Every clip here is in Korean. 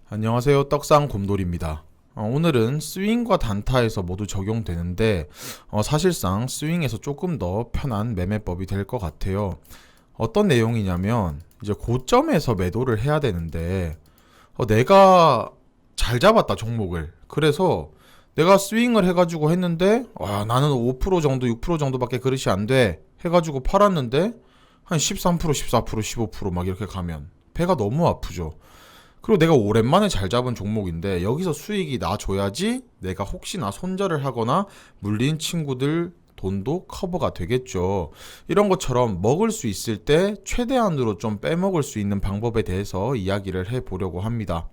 안녕하세요. 떡상 곰돌이입니다. 오늘은 스윙과 단타에서 모두 적용되는데 사실상 스윙에서 조금 더 편한 매매법이 될 것 같아요. 어떤 내용이냐면 이제 고점에서 매도를 해야 되는데 내가 잘 잡았다 종목을. 그래서 내가 스윙을 해가지고 했는데 나는 5% 정도 6% 정도밖에 그릇이 안 돼 해가지고 팔았는데 한 13% 14% 15% 이렇게 가면 배가 너무 아프죠. 그리고 내가 오랜만에 잘 잡은 종목인데 여기서 수익이 나줘야지 내가 혹시나 손절을 하거나 물린 친구들 돈도 커버가 되겠죠. 이런 것처럼 먹을 수 있을 때 최대한으로 좀 빼먹을 수 있는 방법에 대해서 이야기를 해보려고 합니다.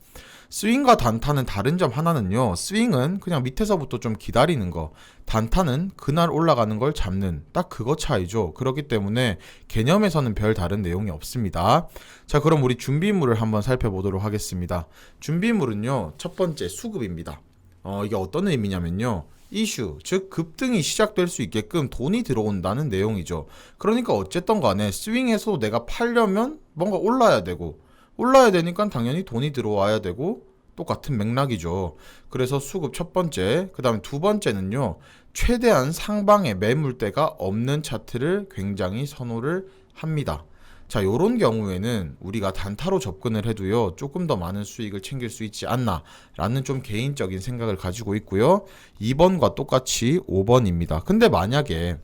스윙과 단타는 다른 점 하나는요. 스윙은 그냥 밑에서부터 좀 기다리는 거. 단타는 그날 올라가는 걸 잡는 딱 그거 차이죠. 그렇기 때문에 개념에서는 별 다른 내용이 없습니다. 자, 그럼 우리 준비물을 한번 살펴보도록 하겠습니다. 준비물은요. 첫 번째 수급입니다. 이게 어떤 의미냐면요. 이슈, 즉 급등이 시작될 수 있게끔 돈이 들어온다는 내용이죠. 그러니까 어쨌든 간에 스윙해서 내가 팔려면 뭔가 올라야 되니까 당연히 돈이 들어와야 되고 똑같은 맥락이죠. 그래서 수급 첫 번째, 그 다음에 두 번째는요. 최대한 상방에 매물대가 없는 차트를 굉장히 선호를 합니다. 자, 요런 경우에는 우리가 단타로 접근을 해도요. 조금 더 많은 수익을 챙길 수 있지 않나 라는 좀 개인적인 생각을 가지고 있고요. 2번과 똑같이 5번입니다. 근데 만약에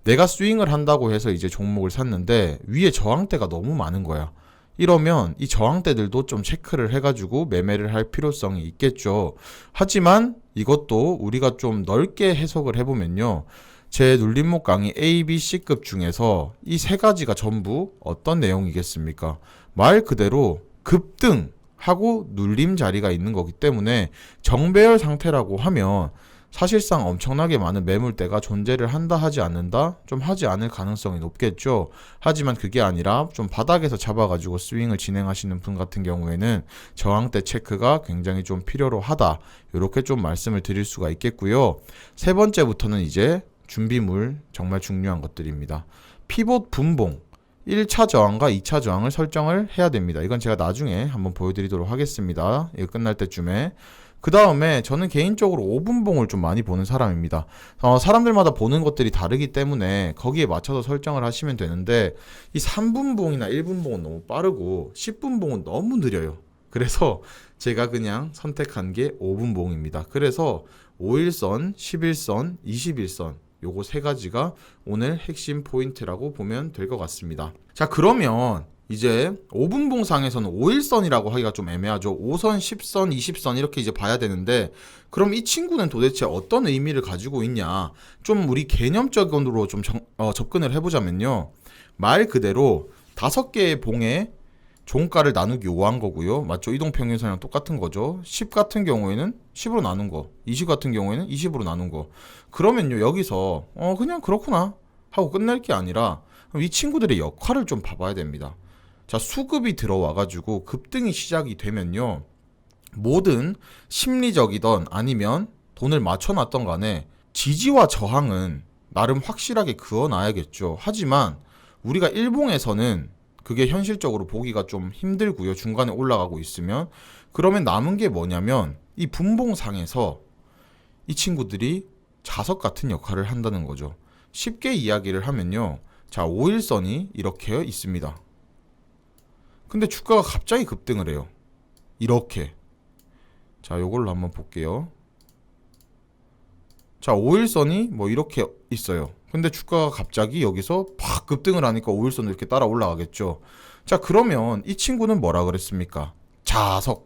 내가 스윙을 한다고 해서 이제 종목을 샀는데 위에 저항대가 너무 많은 거야. 이러면 이 저항대들도 좀 체크를 해가지고 매매를 할 필요성이 있겠죠. 하지만 이것도 우리가 좀 넓게 해석을 해보면요. 제 눌림목 강의 A, B, C급 중에서 이 세 가지가 전부 어떤 내용이겠습니까? 말 그대로 급등하고 눌림 자리가 있는 거기 때문에 정배열 상태라고 하면 사실상 엄청나게 많은 매물대가 존재를 한다 하지 않는다? 좀 하지 않을 가능성이 높겠죠. 하지만 그게 아니라 좀 바닥에서 잡아가지고 스윙을 진행하시는 분 같은 경우에는 저항대 체크가 굉장히 좀 필요로 하다. 이렇게 좀 말씀을 드릴 수가 있겠고요. 세 번째부터는 이제 준비물 정말 중요한 것들입니다. 피봇 분봉 1차 저항과 2차 저항을 설정을 해야 됩니다. 이건 제가 나중에 한번 보여드리도록 하겠습니다. 이거 끝날 때쯤에. 그 다음에 저는 개인적으로 5분봉을 좀 많이 보는 사람입니다. 사람들마다 보는 것들이 다르기 때문에 거기에 맞춰서 설정을 하시면 되는데 이 3분봉이나 1분봉은 너무 빠르고 10분봉은 너무 느려요. 그래서 제가 그냥 선택한 게 5분봉입니다. 그래서 5일선, 11선, 21선 요거 세 가지가 오늘 핵심 포인트라고 보면 될 것 같습니다. 자, 그러면 이제 5분봉상에서는 5일선이라고 하기가 좀 애매하죠. 5선, 10선, 20선 이렇게 이제 봐야 되는데 그럼 이 친구는 도대체 어떤 의미를 가지고 있냐? 좀 우리 개념적으로 좀 접근을 해보자면요. 말 그대로 5개의 봉에 종가를 나누기 5한 거고요. 맞죠? 이동평균선이랑 똑같은 거죠. 10 같은 경우에는 10으로 나눈 거, 20 같은 경우에는 20으로 나눈 거. 그러면요, 여기서 그냥 그렇구나 하고 끝낼 게 아니라 이 친구들의 역할을 좀 봐봐야 됩니다. 자, 수급이 들어와가지고 급등이 시작이 되면요. 뭐든 심리적이던 아니면 돈을 맞춰놨던 간에 지지와 저항은 나름 확실하게 그어놔야겠죠. 하지만 우리가 일봉에서는 그게 현실적으로 보기가 좀 힘들고요. 중간에 올라가고 있으면. 그러면 남은 게 뭐냐면 이 분봉상에서 이 친구들이 자석 같은 역할을 한다는 거죠. 쉽게 이야기를 하면요. 자, 5일선이 이렇게 있습니다. 근데 주가가 갑자기 급등을 해요. 이렇게. 자, 요걸로 한번 볼게요. 자, 5일선이 뭐 이렇게 있어요. 근데 주가가 갑자기 여기서 팍 급등을 하니까 5일선도 이렇게 따라 올라가겠죠. 자, 그러면 이 친구는 뭐라 그랬습니까? 자석.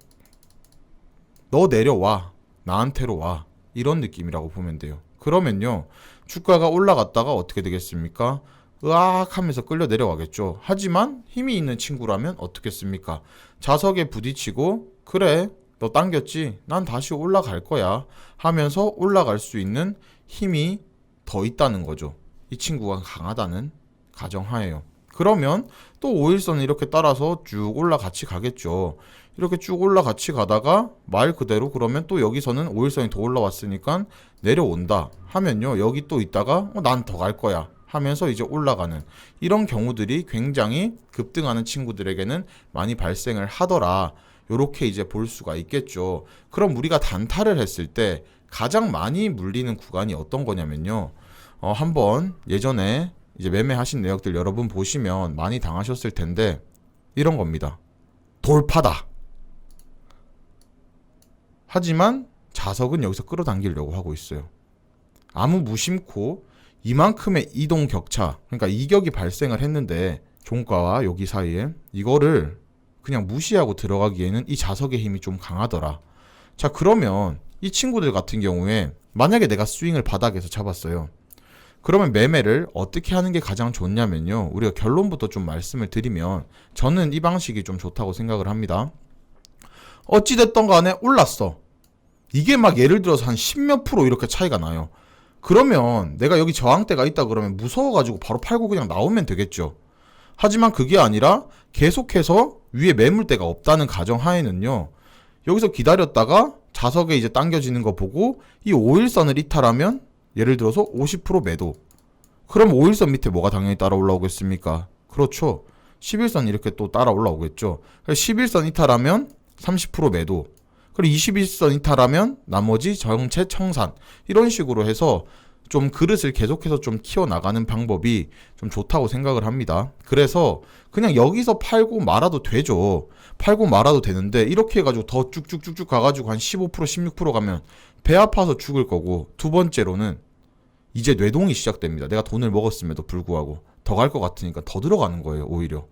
너 내려와. 나한테로 와. 이런 느낌이라고 보면 돼요. 그러면요. 주가가 올라갔다가 어떻게 되겠습니까? 으악 하면서 끌려 내려가겠죠. 하지만 힘이 있는 친구라면 어떻겠습니까? 자석에 부딪히고 그래 너 당겼지? 난 다시 올라갈 거야 하면서 올라갈 수 있는 힘이 더 있다는 거죠. 이 친구가 강하다는 가정하에요. 그러면 또 5일선을 이렇게 따라서 쭉 올라같이 가겠죠. 이렇게 쭉 올라같이 가다가 말 그대로 그러면 또 여기서는 5일선이 더 올라왔으니까 내려온다 하면요. 여기 또 있다가 난 더 갈 거야 하면서 이제 올라가는 이런 경우들이 굉장히 급등하는 친구들에게는 많이 발생을 하더라. 요렇게 이제 볼 수가 있겠죠. 그럼 우리가 단타를 했을 때 가장 많이 물리는 구간이 어떤 거냐면요. 한번 예전에 이제 매매하신 내역들 여러분 보시면 많이 당하셨을 텐데 이런 겁니다. 돌파다. 하지만 자석은 여기서 끌어당기려고 하고 있어요. 아무 무심코 이만큼의 이동 격차, 그러니까 이격이 발생을 했는데 종가와 여기 사이에 이거를 그냥 무시하고 들어가기에는 이 자석의 힘이 좀 강하더라. 자, 그러면 이 친구들 같은 경우에 만약에 내가 스윙을 바닥에서 잡았어요. 그러면 매매를 어떻게 하는 게 가장 좋냐면요. 우리가 결론부터 좀 말씀을 드리면 저는 이 방식이 좀 좋다고 생각을 합니다. 어찌됐던 간에 올랐어. 이게 막 예를 들어서 한 10몇 프로 이렇게 차이가 나요. 그러면 내가 여기 저항대가 있다 그러면 무서워가지고 바로 팔고 그냥 나오면 되겠죠. 하지만 그게 아니라 계속해서 위에 매물대가 없다는 가정하에는요. 여기서 기다렸다가 자석에 이제 당겨지는 거 보고 이 5일선을 이탈하면 예를 들어서 50% 매도. 그럼 5일선 밑에 뭐가 당연히 따라 올라오겠습니까? 그렇죠. 11선 이렇게 또 따라 올라오겠죠. 11선 이탈하면 30% 매도. 그리고 21선 이탈하면 나머지 정체 청산. 이런 식으로 해서 좀 그릇을 계속해서 좀 키워나가는 방법이 좀 좋다고 생각을 합니다. 그래서 그냥 여기서 팔고 말아도 되죠. 팔고 말아도 되는데 이렇게 해가지고 더 쭉쭉쭉쭉 가가지고 한 15% 16% 가면 배 아파서 죽을 거고, 두 번째로는 이제 뇌동이 시작됩니다. 내가 돈을 먹었음에도 불구하고 더 갈 것 같으니까 더 들어가는 거예요, 오히려.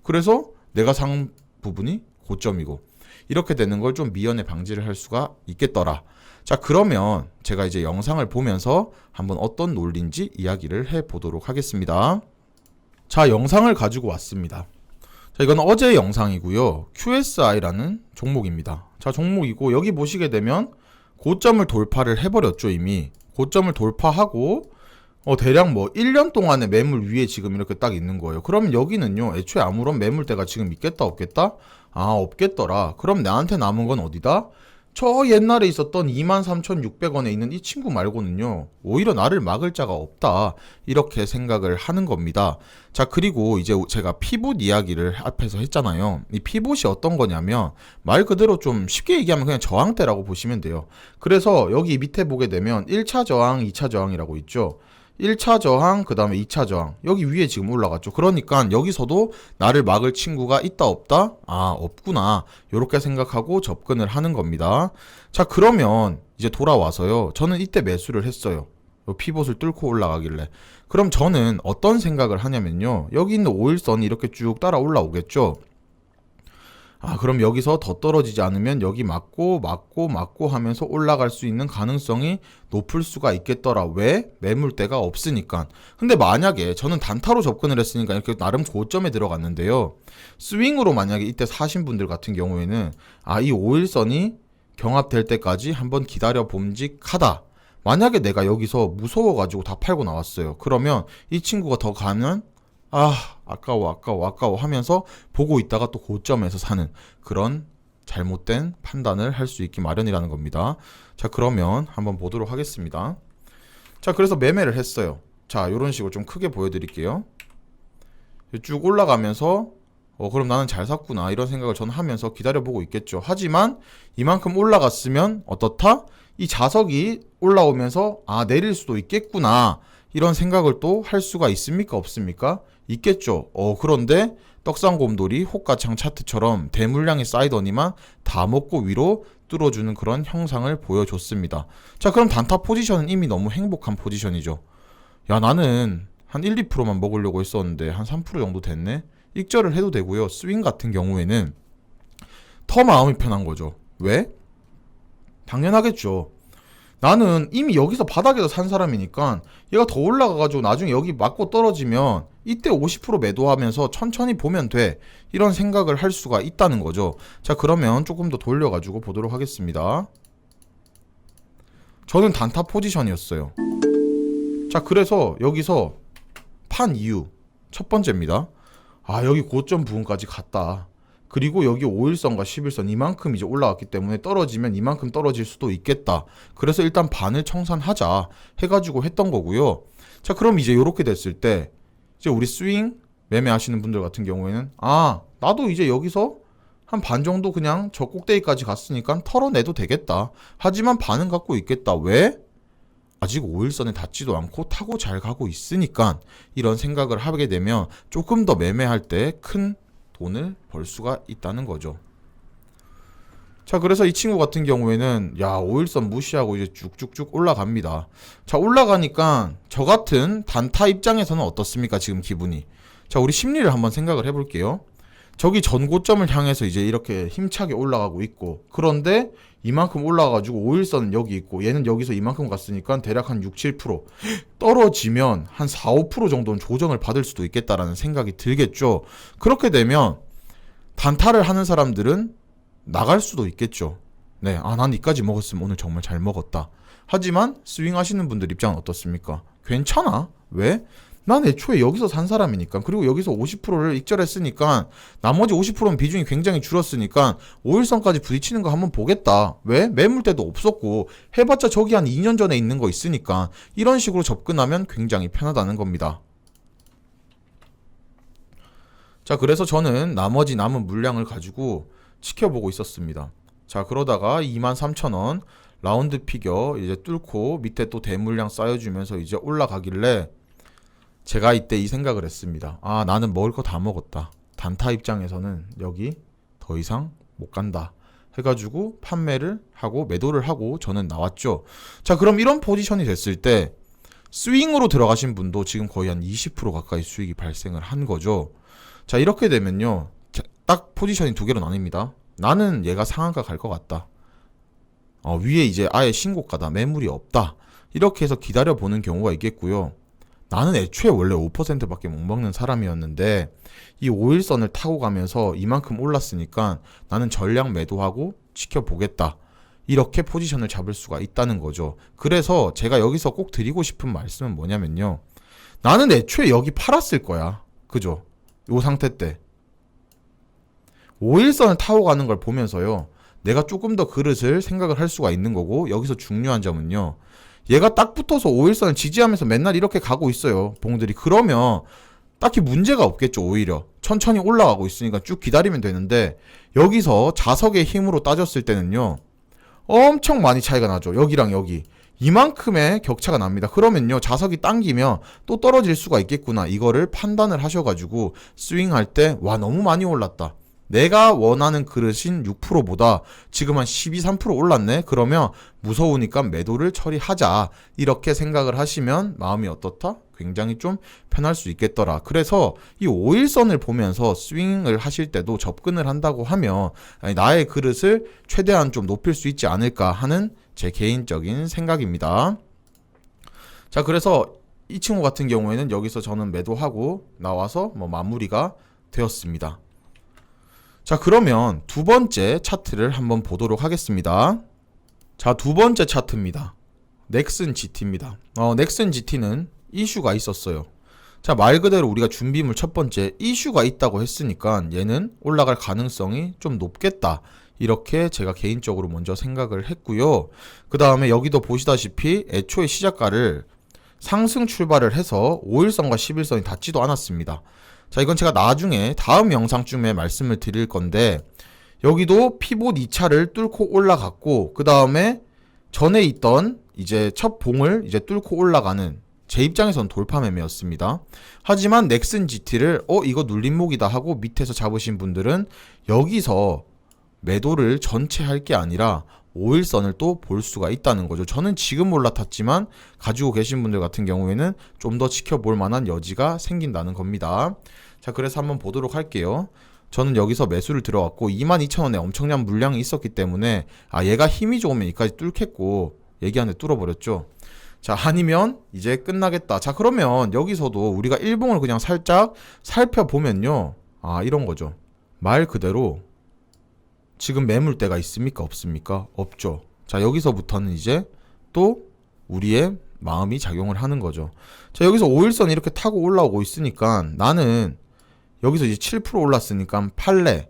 그래서 내가 산 부분이 고점이고 이렇게 되는 걸 좀 미연에 방지를 할 수가 있겠더라. 자, 그러면 제가 이제 영상을 보면서 한번 어떤 논리인지 이야기를 해보도록 하겠습니다. 자, 영상을 가지고 왔습니다. 자, 이건 어제 영상이고요. QSI라는 종목입니다. 자, 종목이고 여기 보시게 되면 고점을 돌파를 해버렸죠. 이미 고점을 돌파하고 대략 뭐 1년 동안의 매물 위에 지금 이렇게 딱 있는 거예요. 그럼 여기는요, 애초에 아무런 매물대가 지금 있겠다 없겠다? 아, 없겠더라. 그럼 나한테 남은 건 어디다? 저 옛날에 있었던 23,600원에 있는 이 친구 말고는요, 오히려 나를 막을 자가 없다. 이렇게 생각을 하는 겁니다. 자, 그리고 이제 제가 피봇 이야기를 앞에서 했잖아요. 이 피봇이 어떤 거냐면 말 그대로 좀 쉽게 얘기하면 그냥 저항대라고 보시면 돼요. 그래서 여기 밑에 보게 되면 1차 저항, 2차 저항이라고 있죠. 1차 저항, 그 다음에 2차 저항. 여기 위에 지금 올라갔죠. 그러니까 여기서도 나를 막을 친구가 있다 없다? 아, 없구나. 요렇게 생각하고 접근을 하는 겁니다. 자, 그러면 이제 돌아와서요. 저는 이때 매수를 했어요. 피봇을 뚫고 올라가길래. 그럼 저는 어떤 생각을 하냐면요. 여기 있는 5일선이 이렇게 쭉 따라 올라오겠죠. 아, 그럼 여기서 더 떨어지지 않으면 여기 맞고 하면서 올라갈 수 있는 가능성이 높을 수가 있겠더라. 왜? 매물대가 없으니까. 근데 만약에 저는 단타로 접근을 했으니까 이렇게 나름 고점에 들어갔는데요. 스윙으로 만약에 이때 사신 분들 같은 경우에는 이 5일선이 경합될 때까지 한번 기다려 봄직하다. 만약에 내가 여기서 무서워가지고 다 팔고 나왔어요. 그러면 이 친구가 더 가면 아까워 하면서 보고 있다가 또 고점에서 사는 그런 잘못된 판단을 할 수 있기 마련이라는 겁니다. 자, 그러면 한번 보도록 하겠습니다. 자, 그래서 매매를 했어요. 자, 이런 식으로 좀 크게 보여드릴게요. 쭉 올라가면서 그럼 나는 잘 샀구나 이런 생각을 저는 하면서 기다려보고 있겠죠. 하지만 이만큼 올라갔으면 어떻다? 이 자석이 올라오면서 내릴 수도 있겠구나 이런 생각을 또 할 수가 있습니까 없습니까? 있겠죠. 그런데 떡상곰돌이 호가창 차트처럼 대물량이 쌓이더니만 다 먹고 위로 뚫어주는 그런 형상을 보여줬습니다. 자, 그럼 단타 포지션은 이미 너무 행복한 포지션이죠. 야, 나는 한 1, 2%만 먹으려고 했었는데 한 3% 정도 됐네. 익절을 해도 되고요. 스윙 같은 경우에는 더 마음이 편한 거죠. 왜? 당연하겠죠. 나는 이미 여기서 바닥에서 산 사람이니까 얘가 더 올라가가지고 나중에 여기 맞고 떨어지면 이때 50% 매도하면서 천천히 보면 돼. 이런 생각을 할 수가 있다는 거죠. 자, 그러면 조금 더 돌려가지고 보도록 하겠습니다. 저는 단타 포지션이었어요. 자, 그래서 여기서 판 이유 첫 번째입니다. 여기 고점 부분까지 갔다. 그리고 여기 5일선과 11선 이만큼 이제 올라왔기 때문에 떨어지면 이만큼 떨어질 수도 있겠다. 그래서 일단 반을 청산하자 해가지고 했던 거고요. 자, 그럼 이제 이렇게 됐을 때 이제 우리 스윙 매매하시는 분들 같은 경우에는 나도 이제 여기서 한 반 정도 그냥 저 꼭대기까지 갔으니까 털어내도 되겠다. 하지만 반은 갖고 있겠다. 왜? 아직 5일선에 닿지도 않고 타고 잘 가고 있으니까 이런 생각을 하게 되면 조금 더 매매할 때 큰 돈을 벌 수가 있다는 거죠. 자, 그래서 이 친구 같은 경우에는 5일선 무시하고 이제 쭉쭉쭉 올라갑니다. 자, 올라가니까 저 같은 단타 입장에서는 어떻습니까? 지금 기분이. 자, 우리 심리를 한번 생각을 해볼게요. 저기 전고점을 향해서 이제 이렇게 힘차게 올라가고 있고, 그런데 이만큼 올라가가지고 5일선은 여기 있고 얘는 여기서 이만큼 갔으니까 대략 한 6, 7% 떨어지면 한 4, 5% 정도는 조정을 받을 수도 있겠다라는 생각이 들겠죠. 그렇게 되면 단타를 하는 사람들은 나갈 수도 있겠죠. 네, 난 이까지 먹었으면 오늘 정말 잘 먹었다. 하지만 스윙 하시는 분들 입장은 어떻습니까? 괜찮아. 왜? 난 애초에 여기서 산 사람이니까. 그리고 여기서 50%를 익절했으니까 나머지 50%는 비중이 굉장히 줄었으니까 5일선까지 부딪히는 거 한번 보겠다. 왜? 매물대도 없었고 해봤자 저기 한 2년 전에 있는 거 있으니까 이런 식으로 접근하면 굉장히 편하다는 겁니다. 자, 그래서 저는 나머지 남은 물량을 가지고 지켜보고 있었습니다. 자, 그러다가 23,000원 라운드 피겨 이제 뚫고 밑에 또 대물량 쌓여주면서 이제 올라가길래 제가 이때 이 생각을 했습니다. 나는 먹을 거 다 먹었다. 단타 입장에서는 여기 더 이상 못 간다. 해가지고 판매를 하고 매도를 하고 저는 나왔죠. 자, 그럼 이런 포지션이 됐을 때 스윙으로 들어가신 분도 지금 거의 한 20% 가까이 수익이 발생을 한 거죠. 자, 이렇게 되면요. 딱 포지션이 두 개로 나뉩니다. 나는 얘가 상한가 갈 것 같다. 위에 이제 아예 신고가다. 매물이 없다. 이렇게 해서 기다려보는 경우가 있겠고요. 나는 애초에 원래 5%밖에 못 먹는 사람이었는데 이 5일선을 타고 가면서 이만큼 올랐으니까 나는 전량 매도하고 지켜보겠다. 이렇게 포지션을 잡을 수가 있다는 거죠. 그래서 제가 여기서 꼭 드리고 싶은 말씀은 뭐냐면요. 나는 애초에 여기 팔았을 거야. 그죠? 요 상태 때 5일선을 타고 가는 걸 보면서요. 내가 조금 더 그릇을 생각을 할 수가 있는 거고, 여기서 중요한 점은요. 얘가 딱 붙어서 5일선을 지지하면서 맨날 이렇게 가고 있어요. 봉들이. 그러면 딱히 문제가 없겠죠. 오히려 천천히 올라가고 있으니까 쭉 기다리면 되는데, 여기서 자석의 힘으로 따졌을 때는요. 엄청 많이 차이가 나죠. 여기랑 여기 이만큼의 격차가 납니다. 그러면요, 자석이 당기면 또 떨어질 수가 있겠구나, 이거를 판단을 하셔가지고 스윙할 때 너무 많이 올랐다, 내가 원하는 그릇인 6%보다 지금 한 12, 3% 올랐네? 그러면 무서우니까 매도를 처리하자. 이렇게 생각을 하시면 마음이 어떻다? 굉장히 좀 편할 수 있겠더라. 그래서 이 5일선을 보면서 스윙을 하실 때도 접근을 한다고 하면 나의 그릇을 최대한 좀 높일 수 있지 않을까 하는 제 개인적인 생각입니다. 자, 그래서 이 친구 같은 경우에는 여기서 저는 매도하고 나와서 마무리가 되었습니다. 자, 그러면 두 번째 차트를 한번 보도록 하겠습니다. 자, 두 번째 차트입니다. 넥슨 GT입니다. 넥슨 GT는 이슈가 있었어요. 자, 말 그대로 우리가 준비물 첫 번째 이슈가 있다고 했으니까 얘는 올라갈 가능성이 좀 높겠다. 이렇게 제가 개인적으로 먼저 생각을 했고요. 그 다음에 여기도 보시다시피 애초에 시작가를 상승 출발을 해서 5일선과 11선이 닿지도 않았습니다. 자, 이건 제가 나중에 다음 영상쯤에 말씀을 드릴 건데, 여기도 피봇 2차를 뚫고 올라갔고, 그 다음에 전에 있던 이제 첫 봉을 이제 뚫고 올라가는, 제 입장에선 돌파 매매였습니다. 하지만 넥슨 GT를 이거 눌림목이다 하고 밑에서 잡으신 분들은 여기서 매도를 전체 할 게 아니라 5일선을 또 볼 수가 있다는 거죠. 저는 지금 올라탔지만 가지고 계신 분들 같은 경우에는 좀 더 지켜볼 만한 여지가 생긴다는 겁니다. 자, 그래서 한번 보도록 할게요. 저는 여기서 매수를 들어왔고 22,000원에 엄청난 물량이 있었기 때문에 얘가 힘이 좋으면 여기까지 뚫겠고 얘기하는데 뚫어버렸죠. 자, 아니면 이제 끝나겠다. 자, 그러면 여기서도 우리가 일봉을 그냥 살짝 살펴보면요. 이런 거죠. 말 그대로 지금 매물대가 있습니까? 없습니까? 없죠. 자, 여기서부터는 이제 또 우리의 마음이 작용을 하는 거죠. 자, 여기서 5일선 이렇게 타고 올라오고 있으니까 나는 여기서 이제 7% 올랐으니까 팔래.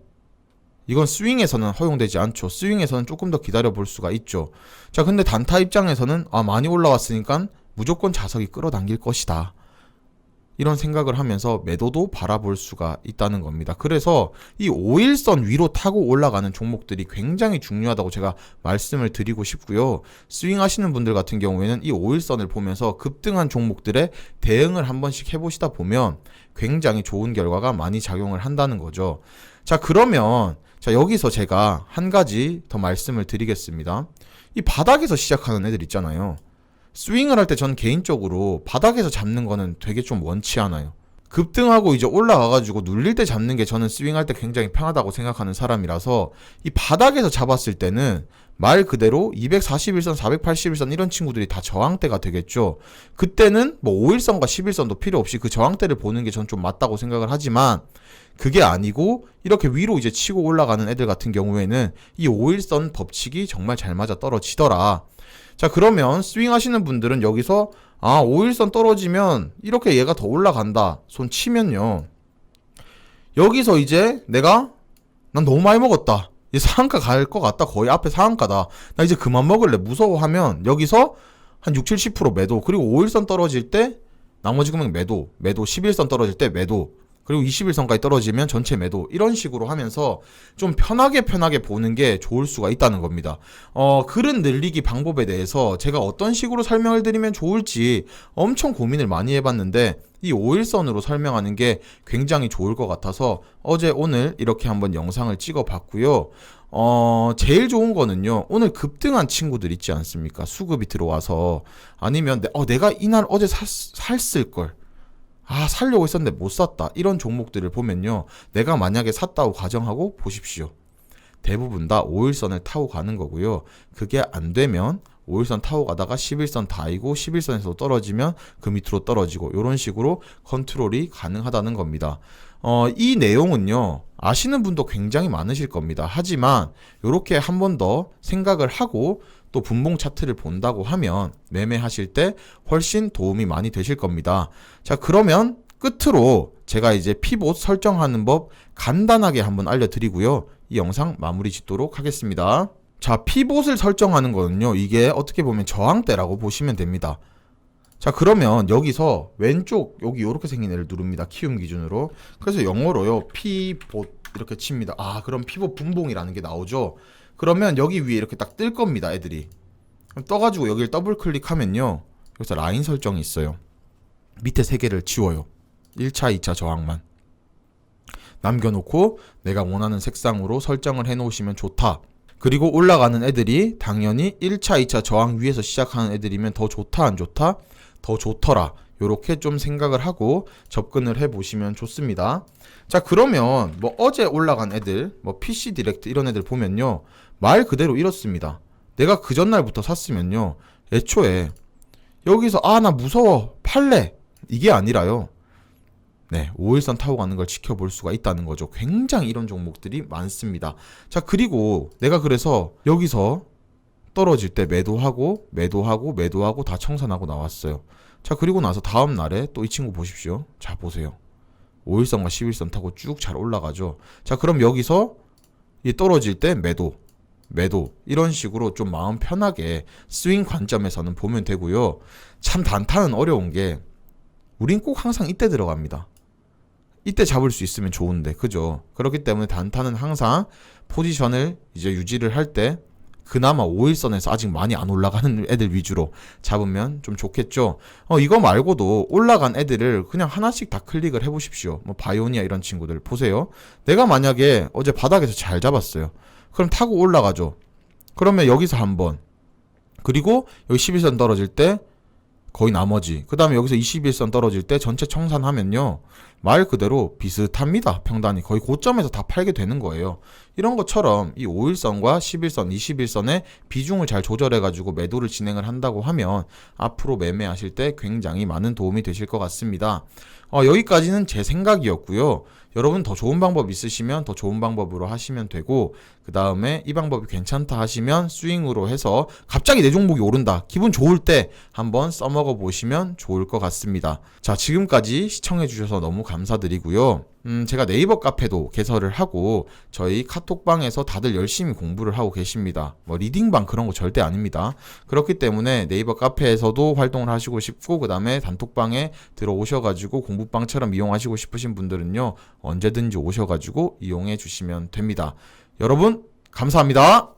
이건 스윙에서는 허용되지 않죠. 스윙에서는 조금 더 기다려 볼 수가 있죠. 자, 근데 단타 입장에서는 많이 올라왔으니까 무조건 자석이 끌어당길 것이다. 이런 생각을 하면서 매도도 바라볼 수가 있다는 겁니다. 그래서 이 5일선 위로 타고 올라가는 종목들이 굉장히 중요하다고 제가 말씀을 드리고 싶고요. 스윙 하시는 분들 같은 경우에는 이 5일선을 보면서 급등한 종목들에 대응을 한 번씩 해보시다 보면 굉장히 좋은 결과가 많이 작용을 한다는 거죠. 자, 그러면 여기서 제가 한 가지 더 말씀을 드리겠습니다. 이 바닥에서 시작하는 애들 있잖아요. 스윙을 할 때 전 개인적으로 바닥에서 잡는 거는 되게 좀 원치 않아요. 급등하고 이제 올라가가지고 눌릴 때 잡는 게 저는 스윙할 때 굉장히 편하다고 생각하는 사람이라서 이 바닥에서 잡았을 때는 말 그대로 241선, 481선 이런 친구들이 다 저항대가 되겠죠. 그때는 뭐 5일선과 11선도 필요 없이 그 저항대를 보는 게 전 좀 맞다고 생각을 하지만 그게 아니고 이렇게 위로 이제 치고 올라가는 애들 같은 경우에는 이 5일선 법칙이 정말 잘 맞아 떨어지더라. 자, 그러면 스윙 하시는 분들은 여기서 5일선 떨어지면 이렇게 얘가 더 올라간다 손 치면요, 여기서 이제 난 너무 많이 먹었다, 이제 상한가 갈 것 같다, 거의 앞에 상한가다, 나 이제 그만 먹을래 무서워하면 여기서 한 6, 70% 매도, 그리고 5일선 떨어질 때 나머지 금액 매도, 11선 떨어질 때 매도, 그리고 21선까지 떨어지면 전체 매도, 이런 식으로 하면서 좀 편하게 보는 게 좋을 수가 있다는 겁니다. 글은 늘리기 방법에 대해서 제가 어떤 식으로 설명을 드리면 좋을지 엄청 고민을 많이 해봤는데 이 5일선으로 설명하는 게 굉장히 좋을 것 같아서 어제 오늘 이렇게 한번 영상을 찍어봤고요. 제일 좋은 거는요, 오늘 급등한 친구들 있지 않습니까? 수급이 들어와서, 아니면 내가 이날 어제 샀을걸, 살려고 했었는데 못 샀다, 이런 종목들을 보면요, 내가 만약에 샀다고 가정하고 보십시오. 대부분 다 5일선을 타고 가는 거고요. 그게 안 되면 5일선 타고 가다가 11선 다이고 11선에서 떨어지면 그 밑으로 떨어지고, 이런 식으로 컨트롤이 가능하다는 겁니다. 이 내용은요, 아시는 분도 굉장히 많으실 겁니다. 하지만 이렇게 한 번 더 생각을 하고 또 분봉 차트를 본다고 하면 매매하실 때 훨씬 도움이 많이 되실 겁니다. 자, 그러면 끝으로 제가 이제 피봇 설정하는 법 간단하게 한번 알려드리고요, 이 영상 마무리 짓도록 하겠습니다. 자, 피봇을 설정하는 거는요, 이게 어떻게 보면 저항대라고 보시면 됩니다. 자, 그러면 여기서 왼쪽 여기 이렇게 생긴 애를 누릅니다. 키움 기준으로. 그래서 영어로요, 피봇 이렇게 칩니다. 그럼 피봇 분봉이라는 게 나오죠. 그러면 여기 위에 이렇게 딱 뜰 겁니다, 애들이. 떠가지고 여기를 더블 클릭하면요, 여기서 라인 설정이 있어요. 밑에 3개를 지워요. 1차, 2차 저항만 남겨놓고 내가 원하는 색상으로 설정을 해놓으시면 좋다. 그리고 올라가는 애들이 당연히 1차, 2차 저항 위에서 시작하는 애들이면 더 좋다, 안 좋다? 더 좋더라. 요렇게 좀 생각을 하고 접근을 해보시면 좋습니다. 자, 그러면 뭐 어제 올라간 애들, 뭐 PC 디렉트 이런 애들 보면요, 말 그대로 이렇습니다. 내가 그 전날부터 샀으면요, 애초에 여기서 나 무서워 팔래, 이게 아니라요, 5일선 타고 가는 걸 지켜볼 수가 있다는 거죠. 굉장히 이런 종목들이 많습니다. 자, 그리고 내가 그래서 여기서 떨어질 때 매도하고 다 청산하고 나왔어요. 자, 그리고 나서 다음 날에 또 이 친구 보십시오. 자, 보세요. 5일선과 11선 타고 쭉 잘 올라가죠. 자, 그럼 여기서 이 떨어질 때 매도, 이런 식으로 좀 마음 편하게 스윙 관점에서는 보면 되고요. 참 단타는 어려운 게 우린 꼭 항상 이때 들어갑니다. 이때 잡을 수 있으면 좋은데, 그죠? 그렇기 때문에 단타는 항상 포지션을 이제 유지를 할 때 그나마 5일선에서 아직 많이 안 올라가는 애들 위주로 잡으면 좀 좋겠죠. 이거 말고도 올라간 애들을 그냥 하나씩 다 클릭을 해보십시오. 뭐 바이오니아 이런 친구들 보세요. 내가 만약에 어제 바닥에서 잘 잡았어요. 그럼 타고 올라가죠. 그러면 여기서 한번, 그리고 여기 11선 떨어질 때 거의 나머지, 그 다음에 여기서 21선 떨어질 때 전체 청산하면요, 말 그대로 비슷합니다. 평단이 거의 고점에서 다 팔게 되는 거예요. 이런 것처럼 이 5일선과 11선, 21선의 비중을 잘 조절해가지고 매도를 진행을 한다고 하면 앞으로 매매하실 때 굉장히 많은 도움이 되실 것 같습니다. 여기까지는 제 생각이었고요. 여러분 더 좋은 방법 있으시면 더 좋은 방법으로 하시면 되고, 그 다음에 이 방법이 괜찮다 하시면 스윙으로 해서 갑자기 내 종목이 오른다, 기분 좋을 때 한번 써먹어 보시면 좋을 것 같습니다. 자, 지금까지 시청해 주셔서 너무 감사드리고요. 제가 네이버 카페도 개설을 하고 저희 카톡방에서 다들 열심히 공부를 하고 계십니다. 뭐 리딩방 그런 거 절대 아닙니다. 그렇기 때문에 네이버 카페에서도 활동을 하시고 싶고 그 다음에 단톡방에 들어오셔가지고 공부방처럼 이용하시고 싶으신 분들은요 언제든지 오셔가지고 이용해 주시면 됩니다. 여러분 감사합니다.